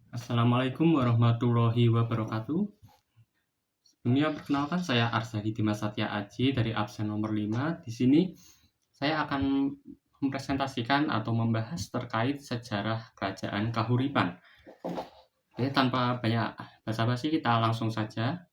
Assalamualaikum warahmatullahi wabarakatuh. Sebelumnya perkenalkan saya Arsadi Dimas Satya Aji dari absen nomor 5. Di sini saya akan mempresentasikan atau membahas terkait sejarah Kerajaan Kahuripan. Oke, tanpa banyak basa-basi kita langsung saja.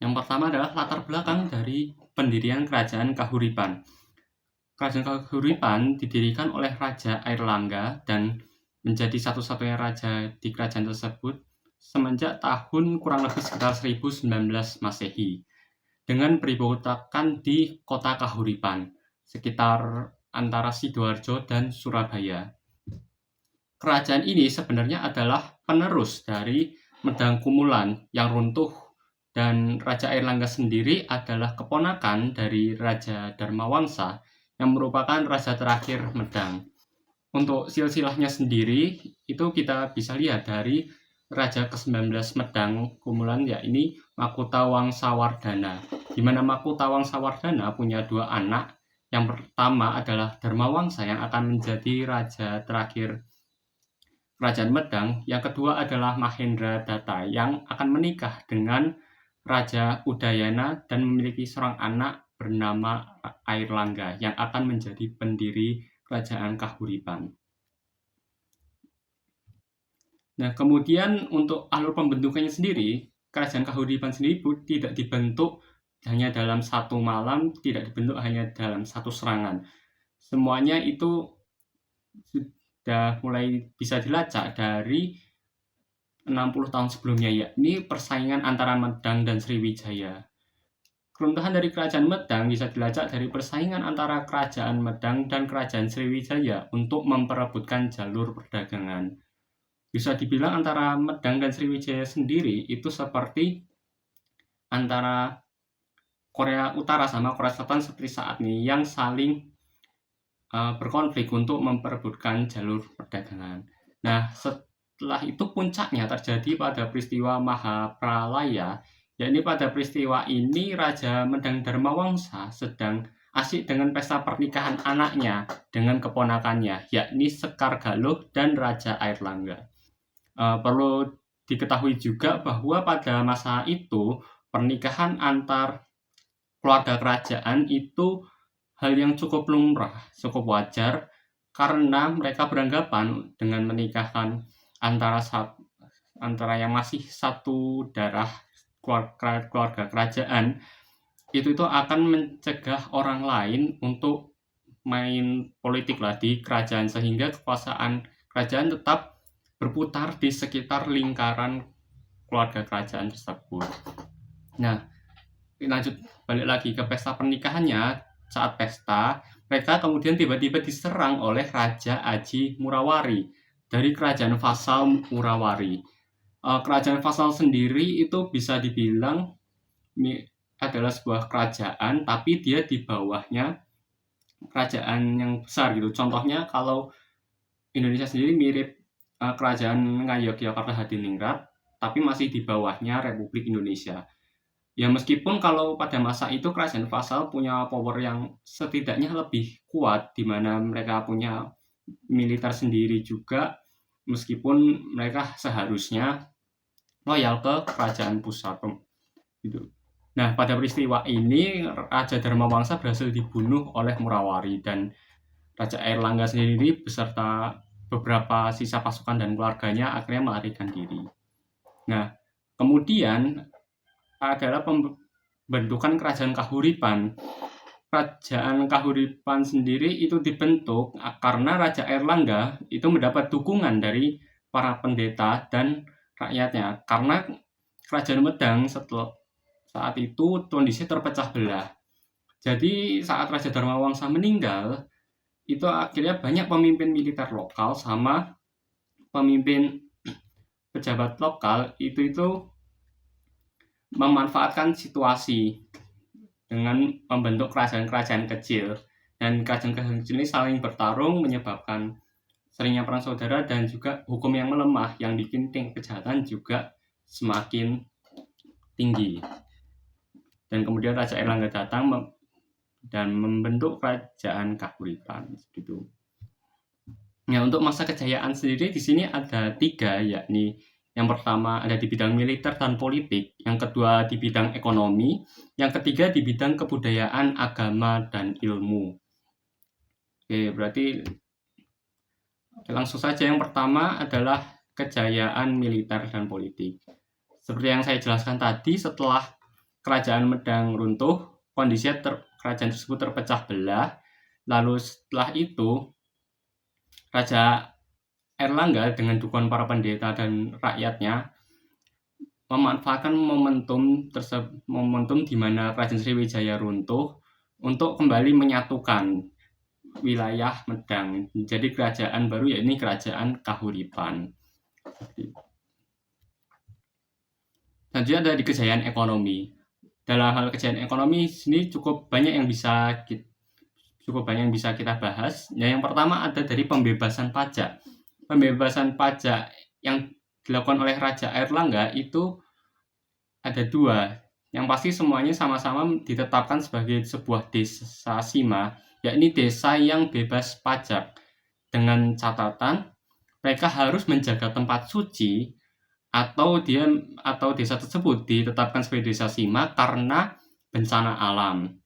Yang pertama adalah latar belakang dari pendirian Kerajaan Kahuripan. Kerajaan Kahuripan didirikan oleh Raja Airlangga dan menjadi satu-satunya raja di kerajaan tersebut semenjak tahun kurang lebih sekitar 1019 Masehi dengan beribukukan di kota Kahuripan sekitar antara Sidoarjo dan Surabaya. Kerajaan ini sebenarnya adalah penerus dari Medang Kumulan yang runtuh dan Raja Airlangga sendiri adalah keponakan dari Raja Dharmawangsa yang merupakan raja terakhir Medang. Untuk silsilahnya sendiri itu kita bisa lihat dari Raja ke-19 Medang Kumulan, yakni Makutha Wangsawardhana, di mana Makutha Wangsawardhana punya dua anak. Yang pertama adalah Dharmawangsa yang akan menjadi raja terakhir Kerajaan Medang. Yang kedua adalah Mahendra Datta yang akan menikah dengan Raja Udayana dan memiliki seorang anak bernama Airlangga yang akan menjadi pendiri Kerajaan Kahuripan. Nah, kemudian untuk alur pembentukannya sendiri, Kerajaan Kahuripan sendiri tidak dibentuk hanya dalam satu malam, tidak dibentuk hanya dalam satu serangan. Semuanya itu sudah mulai bisa dilacak dari 60 tahun sebelumnya, yakni persaingan antara Medang dan Sriwijaya. Keruntuhan dari Kerajaan Medang bisa dilacak dari persaingan antara Kerajaan Medang dan Kerajaan Sriwijaya untuk memperebutkan jalur perdagangan. Bisa dibilang antara Medang dan Sriwijaya sendiri itu seperti antara Korea Utara sama Korea Selatan seperti saat ini yang saling berkonflik untuk memperebutkan jalur perdagangan. Nah, setelah itu puncaknya terjadi pada peristiwa Mahapralaya, yakni pada peristiwa ini Raja Medang Dharmawangsa sedang asik dengan pesta pernikahan anaknya dengan keponakannya, yakni Sekar Galuh dan Raja Airlangga. Perlu diketahui juga bahwa pada masa itu pernikahan antar keluarga kerajaan itu hal yang cukup lumrah, cukup wajar karena mereka beranggapan dengan menikahkan antara yang masih satu darah keluarga kerajaan itu akan mencegah orang lain untuk main politik lah di kerajaan sehingga kekuasaan kerajaan tetap berputar di sekitar lingkaran keluarga kerajaan tersebut. Nah, lanjut balik lagi ke pesta pernikahannya. Saat pesta, mereka kemudian tiba-tiba diserang oleh Raja Aji Murawari dari kerajaan vasal Murawari. Kerajaan vasal sendiri itu bisa dibilang adalah sebuah kerajaan, tapi dia di bawahnya kerajaan yang besar gitu. Contohnya kalau Indonesia sendiri mirip kerajaan Ngayogyakarta Hadiningrat, tapi masih di bawahnya Republik Indonesia. Ya meskipun kalau pada masa itu kerajaan vasal punya power yang setidaknya lebih kuat, di mana mereka punya militer sendiri juga, meskipun mereka seharusnya loyal ke kerajaan pusat gitu. Nah, pada peristiwa ini Raja Dharmawangsa berhasil dibunuh oleh Murawari dan Raja Airlangga sendiri beserta beberapa sisa pasukan dan keluarganya akhirnya melarikan diri. Nah, kemudian adalah pembentukan Kerajaan Kahuripan. Kerajaan Kahuripan sendiri itu dibentuk karena Raja Airlangga itu mendapat dukungan dari para pendeta dan rakyatnya. Karena Kerajaan Medang saat itu kondisi terpecah belah. Jadi saat Raja Dharmawangsa meninggal, itu akhirnya banyak pemimpin militer lokal sama pemimpin pejabat lokal itu memanfaatkan situasi dengan membentuk kerajaan-kerajaan kecil, dan kerajaan-kerajaan kecil ini saling bertarung menyebabkan seringnya perang saudara dan juga hukum yang melemah yang bikin kejahatan juga semakin tinggi. Dan kemudian Raja Airlangga datang dan membentuk Kerajaan Kahuripan gitu. Nah, untuk masa kejayaan sendiri di sini ada 3, yakni yang pertama ada di bidang militer dan politik, yang kedua di bidang ekonomi, yang ketiga di bidang kebudayaan, agama, dan ilmu. Oke, berarti langsung saja yang pertama adalah kejayaan militer dan politik. Seperti yang saya jelaskan tadi, setelah kerajaan Medang runtuh, kondisi kerajaan tersebut terpecah belah. Lalu setelah itu, Raja Airlangga dengan dukungan para pendeta dan rakyatnya memanfaatkan momentum di mana Kerajaan Sriwijaya runtuh untuk kembali menyatukan wilayah Medang. Jadi kerajaan baru yakni Kerajaan Kahuripan. Selanjutnya ada di kejayaan ekonomi. Dalam hal kejayaan ekonomi sini cukup banyak yang bisa kita bahas. Yang pertama ada dari pembebasan pajak. Pembebasan pajak yang dilakukan oleh Raja Airlangga itu ada 2. Yang pasti semuanya sama-sama ditetapkan sebagai sebuah desa sima, yakni desa yang bebas pajak. Dengan catatan mereka harus menjaga tempat suci atau desa tersebut ditetapkan sebagai desa sima karena bencana alam.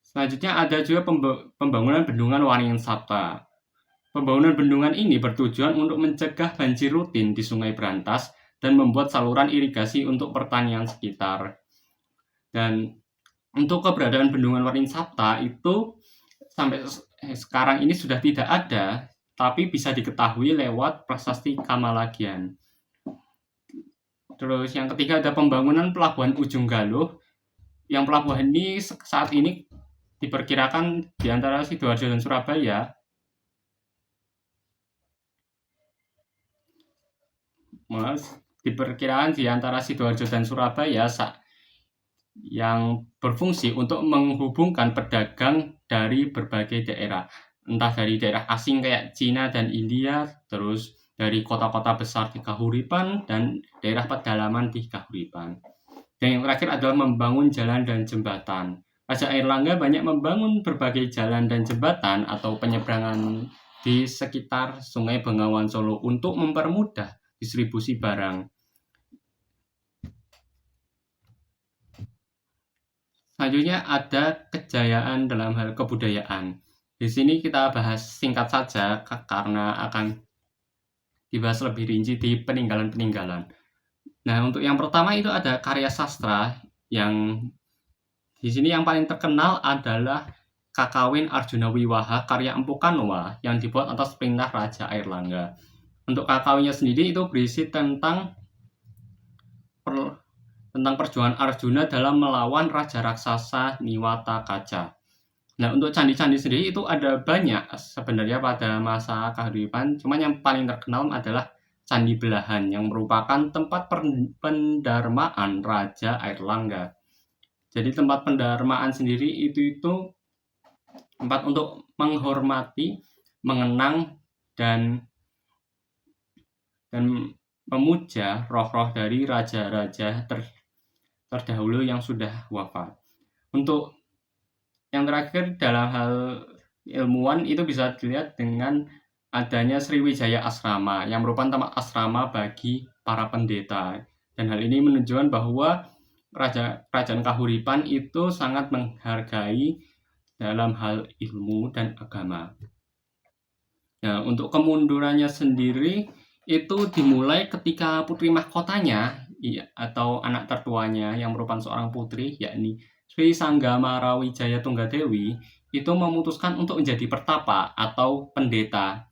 Selanjutnya ada juga pembangunan bendungan Waringin Sabta. Pembangunan bendungan ini bertujuan untuk mencegah banjir rutin di Sungai Brantas dan membuat saluran irigasi untuk pertanian sekitar. Dan untuk keberadaan bendungan Waringin Sabta itu sampai sekarang ini sudah tidak ada, tapi bisa diketahui lewat prasasti Kamalagian. Terus yang ketiga ada pembangunan pelabuhan Ujung Galuh. Yang pelabuhan ini saat ini diperkirakan di antara Sidoarjo dan Surabaya. Diperkirakan di antara Sidoarjo dan Surabaya yang berfungsi untuk menghubungkan pedagang dari berbagai daerah. Entah dari daerah asing kayak Cina dan India, terus dari kota-kota besar di Kahuripan, dan daerah pedalaman di Kahuripan. Dan yang terakhir adalah membangun jalan dan jembatan. Raja Airlangga banyak membangun berbagai jalan dan jembatan atau penyeberangan di sekitar Sungai Bengawan Solo untuk mempermudah distribusi barang. Selanjutnya ada kejayaan dalam hal kebudayaan. Di sini kita bahas singkat saja karena akan dibahas lebih rinci di peninggalan-peninggalan. Nah, untuk yang pertama itu ada karya sastra yang di sini yang paling terkenal adalah Kakawin Arjuna Wiwaha karya Empu Kanwa yang dibuat atas perintah Raja Airlangga. Untuk kakawinnya sendiri itu berisi tentang perjuangan Arjuna dalam melawan Raja Raksasa Niwata Kaca. Nah, untuk candi-candi sendiri itu ada banyak sebenarnya pada masa Kahuripan, cuma yang paling terkenal adalah Candi Belahan yang merupakan tempat pendarmaan Raja Airlangga. Jadi tempat pendarmaan sendiri itu tempat untuk menghormati, mengenang, dan memuja roh-roh dari raja-raja terdahulu yang sudah wafat. Untuk yang terakhir dalam hal ilmuwan itu bisa dilihat dengan adanya Sriwijaya Asrama yang merupakan tempat asrama bagi para pendeta. Dan hal ini menunjukkan bahwa Kerajaan Kahuripan itu sangat menghargai dalam hal ilmu dan agama. Nah, untuk kemundurannya sendiri itu dimulai ketika putri mahkotanya atau anak tertuanya yang merupakan seorang putri, yakni Sri Sanggamarawijaya Tunggadewi, itu memutuskan untuk menjadi pertapa atau pendeta.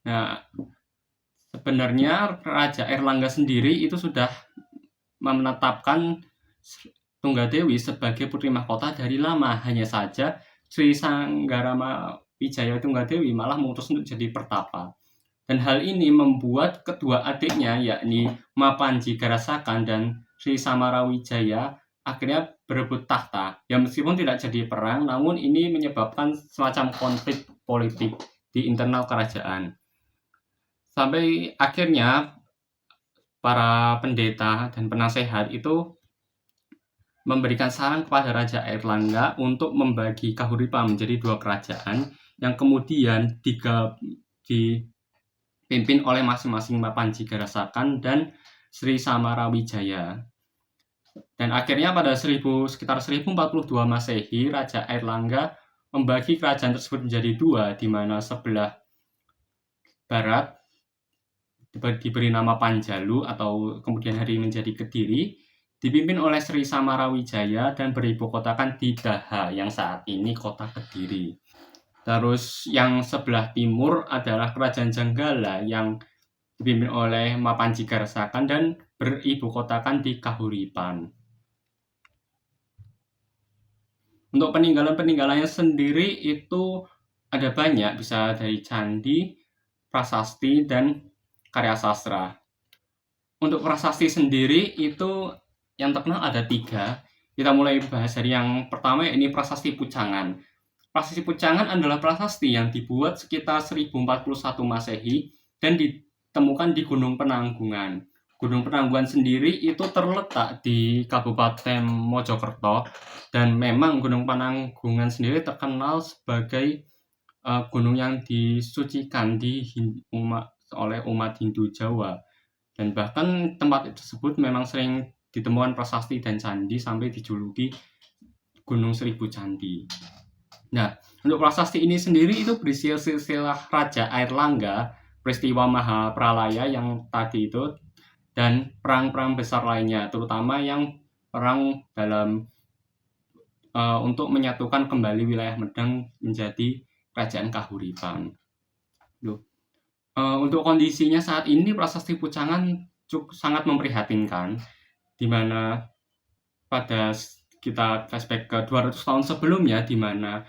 Nah, sebenarnya Raja Airlangga sendiri itu sudah menetapkan Tunggadewi sebagai putri mahkota dari lama, hanya saja Sri Sanggamarawijaya Tunggadewi malah memutuskan untuk jadi pertapa. Dan hal ini membuat kedua adiknya, yakni Mapanji Garasakan dan Sri Samarawijaya, akhirnya berebut tahta. Ya meskipun tidak jadi perang, namun ini menyebabkan semacam konflik politik di internal kerajaan. Sampai akhirnya para pendeta dan penasehat itu memberikan saran kepada Raja Airlangga untuk membagi Kahuripan menjadi 2 kerajaan yang kemudian dipimpin oleh masing-masing Mapanji-Garasakan dan Sri Samarawijaya. Dan akhirnya pada sekitar 1042 Masehi, Raja Airlangga membagi kerajaan tersebut menjadi 2, di mana sebelah barat diberi nama Panjalu atau kemudian hari ini menjadi Kediri, dipimpin oleh Sri Samarawijaya dan beribukotakan di Daha yang saat ini kota Kediri. Terus yang sebelah timur adalah Kerajaan Jenggala yang dipimpin oleh Mapanji-Garasakan dan beribukotakan di Kahuripan. Untuk peninggalan-peninggalannya sendiri itu ada banyak, bisa dari candi, prasasti, dan karya sastra. Untuk prasasti sendiri itu yang terkenal ada 3. Kita mulai bahas dari yang pertama, ini prasasti Pucangan. Prasasti Pucangan adalah prasasti yang dibuat sekitar 1041 Masehi dan ditemukan di Gunung Penanggungan. Gunung Penanggungan sendiri itu terletak di Kabupaten Mojokerto, dan memang Gunung Penanggungan sendiri terkenal sebagai gunung yang disucikan oleh umat Hindu Jawa. Dan bahkan tempat tersebut memang sering ditemukan prasasti dan candi sampai dijuluki Gunung Seribu Candi. Nah, untuk prasasti ini sendiri itu berisi silsilah Raja Airlangga, peristiwa Mahapralaya yang tadi itu, dan perang-perang besar lainnya, terutama yang perang dalam untuk menyatukan kembali wilayah Medang menjadi Kerajaan Kahuripan. Untuk kondisinya saat ini prasasti Pucangan sangat memprihatinkan, di mana pada kita flashback ke 200 tahun sebelumnya, di mana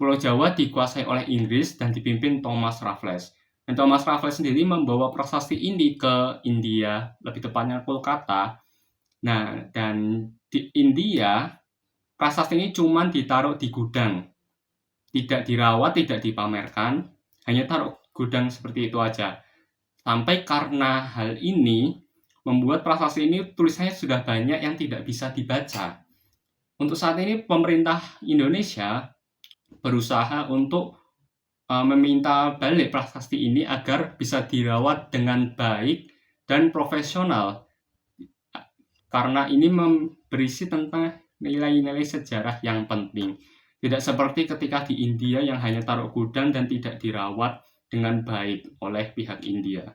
Pulau Jawa dikuasai oleh Inggris dan dipimpin Thomas Raffles. Dan Thomas Raffles sendiri membawa prasasti ini ke India, lebih tepatnya Kolkata. Nah, dan di India prasasti ini cuma ditaruh di gudang, tidak dirawat, tidak dipamerkan, hanya taruh gudang seperti itu aja. Sampai karena hal ini membuat prasasti ini tulisannya sudah banyak yang tidak bisa dibaca. Untuk saat ini pemerintah Indonesia berusaha untuk meminta balik prasasti ini agar bisa dirawat dengan baik dan profesional, karena ini berisi tentang nilai-nilai sejarah yang penting. Tidak seperti ketika di India yang hanya taruh gudang dan tidak dirawat dengan baik oleh pihak India.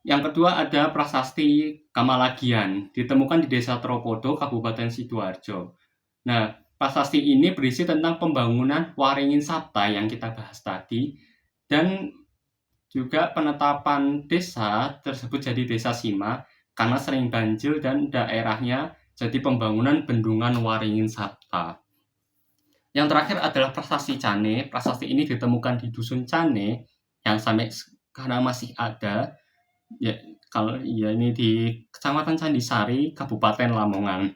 Yang kedua ada prasasti Kamalagian, ditemukan di Desa Tropodo, Kabupaten Sidoarjo. Nah, prasasti ini berisi tentang pembangunan Waringin Sabta yang kita bahas tadi, dan juga penetapan desa tersebut jadi desa Sima karena sering banjir dan daerahnya jadi pembangunan bendungan Waringin Sabta. Yang terakhir adalah prasasti Cane. Prasasti ini ditemukan di Dusun Cane yang sampai sekarang masih ada. Ya, ini di Kecamatan Candisari, Kabupaten Lamongan.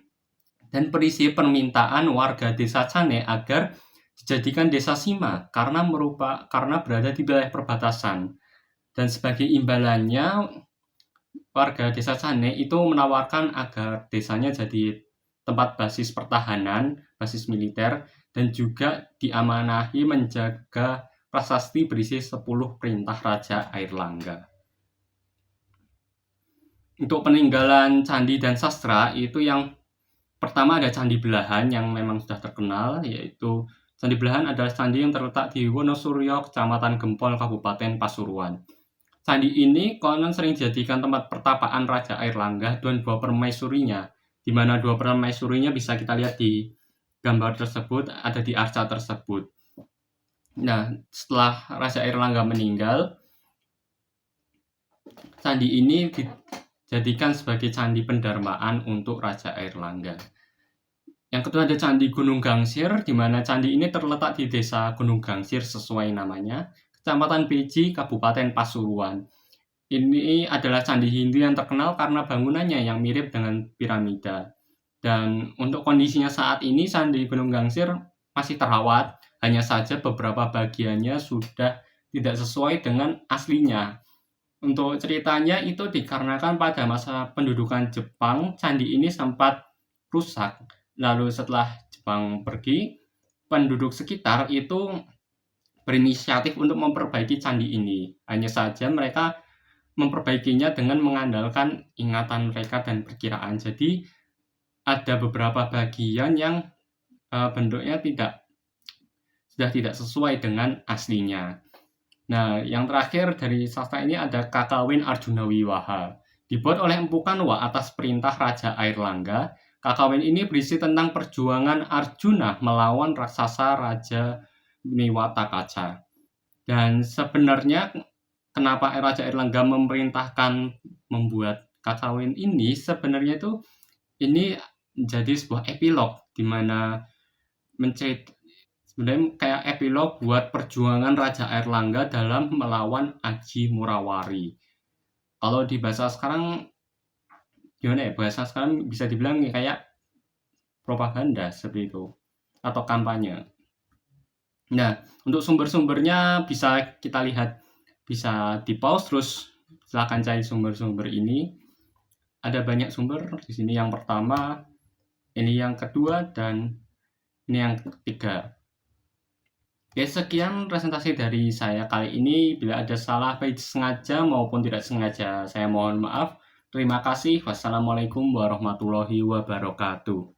Dan berisi permintaan warga desa Cane agar dijadikan desa Sima karena berada di wilayah perbatasan. Dan sebagai imbalannya, warga desa Cane itu menawarkan agar desanya jadi tempat basis pertahanan, basis militer, dan juga diamanahi menjaga prasasti berisi 10 perintah Raja Airlangga. Untuk peninggalan candi dan sastra itu yang pertama ada Candi Belahan yang memang sudah terkenal, yaitu Candi Belahan adalah candi yang terletak di Wonosuryo, Kecamatan Gempol, Kabupaten Pasuruan. Candi ini konon sering dijadikan tempat pertapaan Raja Airlangga dan 2 permaisurinya, di mana 2 permaisurinya bisa kita lihat di gambar tersebut, ada di arca tersebut. Nah, setelah Raja Airlangga meninggal, candi ini dijadikan sebagai candi pendarmaan untuk Raja Airlangga. Yang kedua ada Candi Gunung Gangsir, di mana candi ini terletak di Desa Gunung Gangsir sesuai namanya, Kecamatan Beji, Kabupaten Pasuruan. Ini adalah candi Hindu yang terkenal karena bangunannya yang mirip dengan piramida. Dan untuk kondisinya saat ini, Candi Gunung Gangsir masih terawat, hanya saja beberapa bagiannya sudah tidak sesuai dengan aslinya. Untuk ceritanya itu dikarenakan pada masa pendudukan Jepang, candi ini sempat rusak. Lalu setelah Jepang pergi, penduduk sekitar itu berinisiatif untuk memperbaiki candi ini. Hanya saja mereka memperbaikinya dengan mengandalkan ingatan mereka dan perkiraan. Jadi ada beberapa bagian yang bentuknya sudah tidak sesuai dengan aslinya. Nah, yang terakhir dari sastra ini ada Kakawin Arjuna Wiwaha. Dibuat oleh Empu Kanwa atas perintah Raja Airlangga. Kakawin ini berisi tentang perjuangan Arjuna melawan raksasa Raja Niwatakaca. Dan sebenarnya kenapa Raja Airlangga memerintahkan membuat Kakawin ini, sebenarnya itu ini menjadi sebuah epilog di mana sebenarnya kayak epilog buat perjuangan Raja Airlangga dalam melawan Aji Murawari. Kalau di bahasa sekarang gimana ya? Bahasa sekarang bisa dibilang kayak propaganda seperti itu atau kampanye. Nah, untuk sumber-sumbernya bisa kita lihat, bisa di pause terus silakan cari sumber-sumber ini. Ada banyak sumber di sini. Yang pertama, ini yang kedua, dan ini yang ketiga. Oke, sekian presentasi dari saya kali ini. Bila ada salah baik sengaja maupun tidak sengaja, saya mohon maaf. Terima kasih. Wassalamualaikum warahmatullahi wabarakatuh.